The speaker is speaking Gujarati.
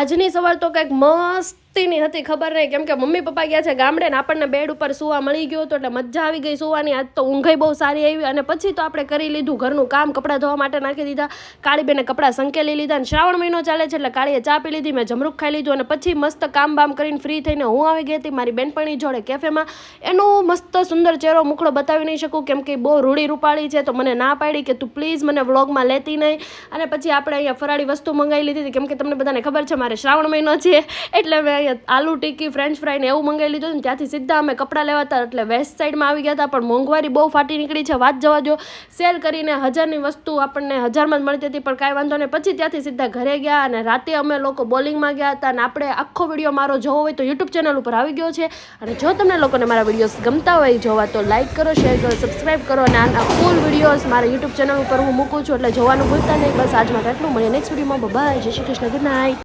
આજની સવાર તો કંઈક મસ્તીની હતી, ખબર નહીં કેમ કે મમ્મી પપ્પા ગયા છે ગામડે ને આપણને બેડ ઉપર સુવા મળી ગયો હતો એટલે મજા આવી ગઈ સુવાની. આજ તો ઊંઘઈ બહુ સારી આવી. અને પછી તો આપણે કરી લીધું ઘરનું કામ, કપડાં ધોવા માટે નાખી દીધા, કાળીબેને કપડાં સંકેલી લીધા. અને શ્રાવણ મહિનો ચાલે છે એટલે કાળીએ ચા પી લીધી, મેં જમરૂખ ખાઈ લીધું અને પછી મસ્ત કામ બામ કરીને ફ્રી થઈને હું આવી ગઈ હતી મારી બેનપણી જોડે કેફેમાં. એનું મસ્ત સુંદર ચહેરો મુખડો બતાવી નહીં શકું કેમ કે બહુ રૂડી રૂપાળી છે, તો મને ના પાડી કે તું પ્લીઝ મને વ્લોગમાં લેતી નહીં. અને પછી આપણે અહીંયા ફરાળી વસ્તુ મંગાવી લીધી હતી કેમ કે તમને બધાને ખબર છે મારે શ્રાવણ મહિનો છે એટલે મેં અહીંયા આલુ ટિક્કી, ફ્રેન્ચ ફ્રાય ને એવું મંગાવી લીધું ને ત્યાંથી સીધા અમે કપડાં લેવા હતા એટલે વેસ્ટ સાઈડમાં આવી ગયા હતા. પણ મોંઘવારી બહુ ફાટી નીકળી છે, વાત જવા જો. સેલ કરીને 1000ની વસ્તુ આપણને 1000માં જ મળતી હતી, પણ કાંઈ વાંધો નહીં. પછી ત્યાંથી સીધા ઘરે ગયા અને રાતે અમે લોકો બોલિંગમાં ગયા હતા. અને આપણે આખો વિડીયો મારો જોવો હોય તો યુટ્યુબ ચેનલ ઉપર આવી ગયો છે. અને જો તમને લોકોને મારા વિડીયોઝ ગમતા હોય જોવા તો લાઇક કરો, શેર કરો, સબસ્ક્રાઈબ કરો. અને આના ફૂલ વિડીયોઝ મારા યુટ્યુબ ચેનલ ઉપર હું મૂકું છું એટલે જોવાનું ભૂલતા નહીં. બસ આજ માટે એટલું. મળીએ નેક્સ્ટ વિડીયોમાં. બાય, જય શ્રી કૃષ્ણ, ગુડ નાઇટ.